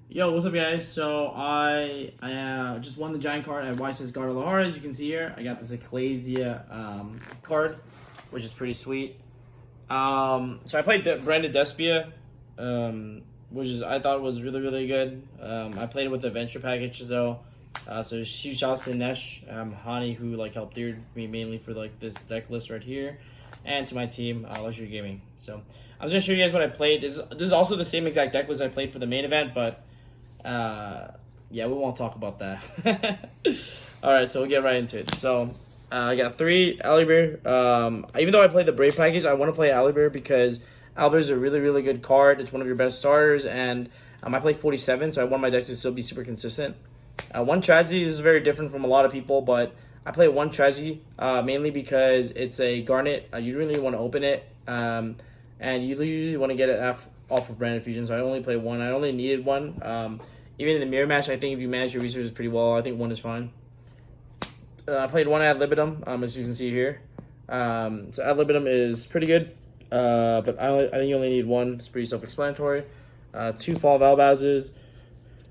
Yo, what's up, guys? So I just won the giant card at YCS Guadalajara. As you can see here, I got this Ecclesia card, which is pretty sweet. So I played Branded Despia, which is I thought was really good. I played it with the adventure package though. So huge shouts to Nesh, Hani, who like helped steer me mainly for like this deck list right here, and to my team, Luxury Gaming. So I was gonna show you guys what I played. This is also the same exact deck list I played for the main event, but yeah, we won't talk about that. All right, so we'll get right into it. So I got 3 Alibear. Even though I played the Brave package, I want to play Alibear because Alibear is a really good card. It's one of your best starters, and I play 47, so I want my deck to still be super consistent. One tragedy is very different from a lot of people, but I play one tragedy mainly because it's a Garnet. You really want to open it, and you usually want to get it off of Branded Fusion. So I only play one. I only needed one. Even in the mirror match, I think if you manage your resources pretty well, I think one is fine. I played one ad libitum, as you can see here. So ad libitum is pretty good, but I think you only need one. It's pretty self-explanatory. 2 Fall Valbazes,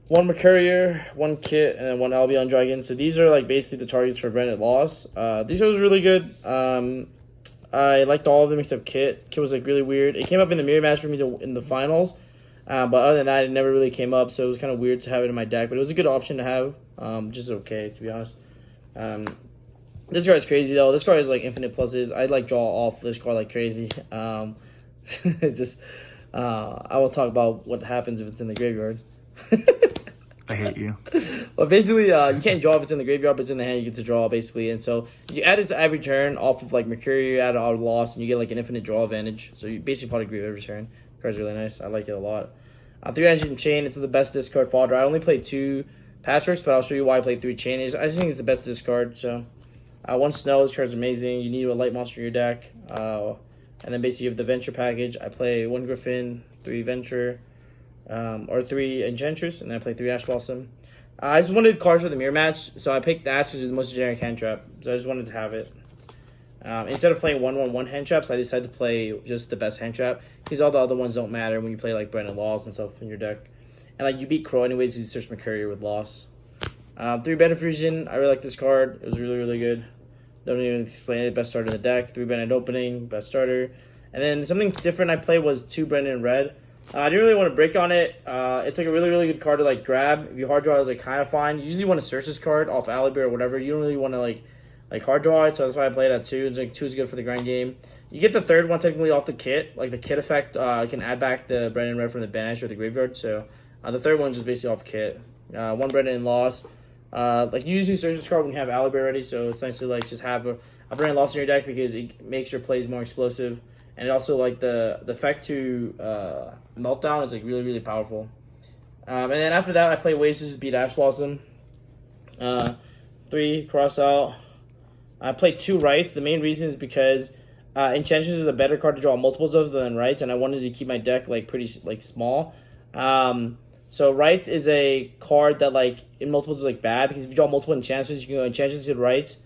1 Mercurier, 1 Kit, and then 1 Albion Dragon. So these are like basically the targets for Branded Loss. These are really good. I liked all of them except Kit. Kit was like really weird. It came up in the mirror match for me in the finals. But other than that, it never really came up, so it was kind of weird to have it in my deck. But it was a good option to have, just okay, to be honest. This card is crazy, though. This card is, like, infinite pluses. I like, draw off this card like crazy. Just, I will talk about what happens if it's in the graveyard. I hate you. Well, basically, you can't draw if it's in the graveyard, but it's in the hand, you get to draw, basically. And so, you add this every turn off of, like, Mercury, you add it out of loss, and you get, like, an infinite draw advantage. So, you basically probably agree every turn. The card's really nice. I like it a lot. 3 Engine Chain, it's the best discard fodder. I only played 2 Patricks, but I'll show you why I played 3 Chain. I just think it's the best discard. So, 1 Snow, this card's amazing. You need a light monster in your deck. And then basically you have the Venture package. I play 1 Griffin, 3 Venture, or 3 Enchantress, and then I play 3 Ash Blossom. I just wanted cards for the mirror match, so I picked the Ash as the most generic hand trap. So I just wanted to have it. Instead of playing 1/1 hand traps, I decided to play just the best hand trap because all the other ones don't matter when you play like Branded Loss and stuff in your deck. And like you beat Crow anyways because you search Mercury with Loss. 3 Banded Fusion, I really like this card. It was really good. Don't even explain it. Best starter in the deck. 3 Banded Opening, best starter. And then something different I played was 2 Branded Red. I didn't really want to break on it. It's like a really good card to like grab. If you hard draw, it's like kind of fine. You usually want to search this card off Alibear or whatever. You don't really want to like hard draw it, so that's why I played at 2. It's like 2 is good for the grind game. You get the third one technically off the Kit. Like the Kit effect, can add back the Branded Red from the banish or the graveyard. So the third one is just basically off Kit. 1 Branded in Loss. Like you usually search this card when you have Alibear ready, so it's nice to like just have a Branded Loss in your deck because it makes your plays more explosive. And it also like the effect to Meltdown is like really powerful. And then after that I play Oasis, beat Ash Blossom. 3 Cross Out. I played 2 Rights. The main reason is because Enchantress is a better card to draw multiples of than Rights, and I wanted to keep my deck like pretty like small. So Rights is a card that like in multiples is like bad because if you draw multiple Enchantress, you can go Enchantress to Rights,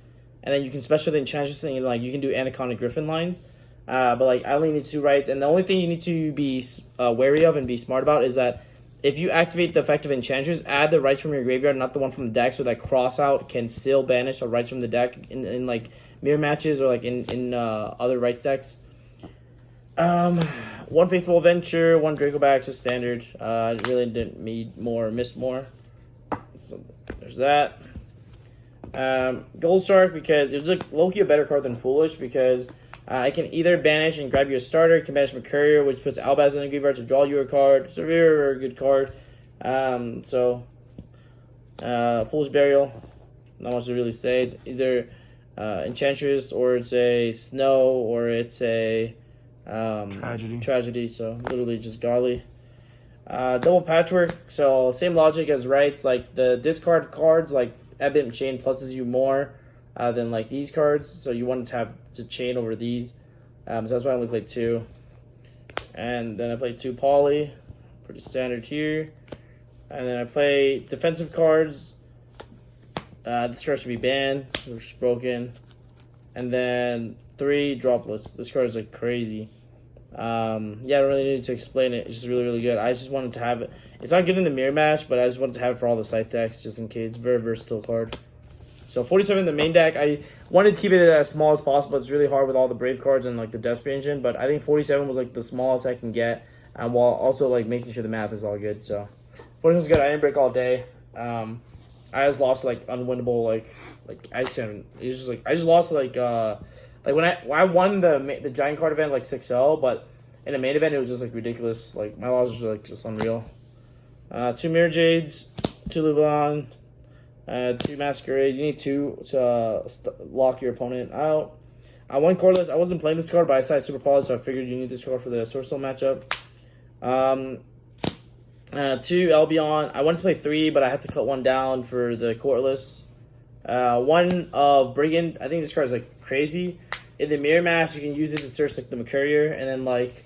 and then you can special the Enchantress thing and like you can do Anaconda Griffin lines. But like I only need 2 Rights, and the only thing you need to be wary of and be smart about is that if you activate the effect of Enchantress, add the Rights from your graveyard, not the one from the deck, so that cross out can still banish the Rights from the deck in like mirror matches or like in other Rights decks. 1 Faithful Adventure, 1 Dracoback, just standard. I really didn't need more, missed more. So there's that. Gold Shark, because it was like low-key a better card than Foolish, because I can either banish and grab you a starter, it can banish Mercurier, which puts Albaz in the graveyard to draw you a card. It's a very good card. Foolish Burial, not much to really say. It's either Enchantress, or it's a Snow, or it's a Tragedy, so literally just Garly. Double Patchwork, so same logic as Rights. Like the discard cards, like Ebimp Chain pluses you more than like these cards, so you wanted to have to chain over these. So that's why I only played 2. And then I played 2 Poly, pretty standard here. And then I play defensive cards. This card should be banned, it's broken. And then 3 Droplets. This card is like crazy. Yeah, I don't really need to explain it. It's just really good. I just wanted to have it. It's not good in the mirror match, but I just wanted to have it for all the scythe decks just in case. Very versatile card. So 47 in the main deck. I wanted to keep it as small as possible. It's really hard with all the Brave cards and like the Despia engine, but I think 47 was like the smallest I can get, while also like making sure the math is all good. So 47 was good. I didn't break all day. I just lost like unwinnable I just lost like when I won the giant card event like 6-0, but in the main event it was just like ridiculous. Like my loss was like just unreal. 2 Mirror Jades, 2 Lublon, 2 Masquerade. You need 2 to lock your opponent out. 1 cordless. I wasn't playing this card, but I decided Super Poly, so I figured you need this card for the Source Stone matchup. 2 Albion. I wanted to play 3, but I had to cut 1 down for the cordless. 1 of Brigand. I think this card is like crazy. In the mirror match, you can use it to search like the Mercurier, and then like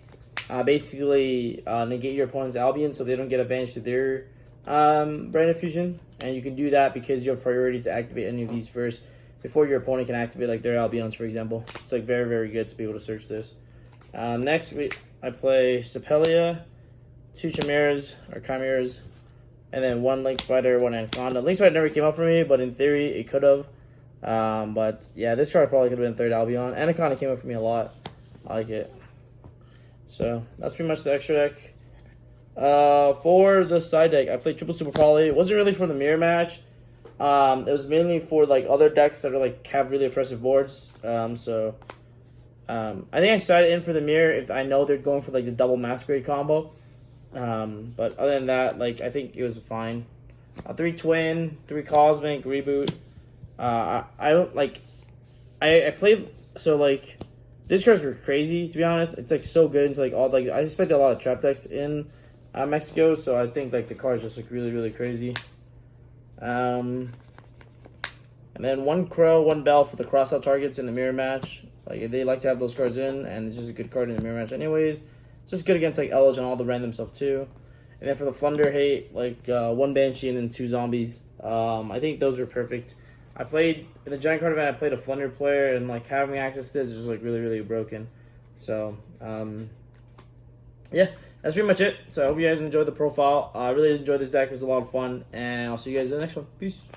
basically negate your opponent's Albion so they don't get advantage to their Brand Infusion. And you can do that because you have priority to activate any of these first before your opponent can activate like their Albions, for example. It's like very, very good to be able to search this. Next, I play Sepelia, 2 Chimeras or Chimeras, and then 1 Link Spider, 1 Anaconda. Link Spider never came up for me, but in theory it could have. But yeah, this card probably could have been 3rd Albion. Anaconda came up for me a lot. I like it. So that's pretty much the extra deck. For the side deck, I played triple Super Poly. It wasn't really for the mirror match. It was mainly for like other decks that are like have really oppressive boards. I think I started in for the mirror if I know they're going for like the double Masquerade combo. But other than that, like I think it was fine. 3 Twin, 3 Cosmic, Reboot. I don't like. I played so like these cards were crazy to be honest. It's like so good into like all like I expected a lot of trap decks in Mexico, so I think like the cards just look really really crazy. And then 1 Crow, 1 Bell for the crossout targets in the mirror match. Like they like to have those cards in, and it's just a good card in the mirror match anyways. It's just good against like Elge and all the random stuff too. And then for the Flunder Hate, like 1 Banshee and then 2 Zombies. I think those are perfect. I played in the giant card event. I played a Flunder player, and like having access to this is just like really really broken. So yeah, that's pretty much it. So I hope you guys enjoyed the profile. I really enjoyed this deck. It was a lot of fun, and I'll see you guys in the next one. Peace.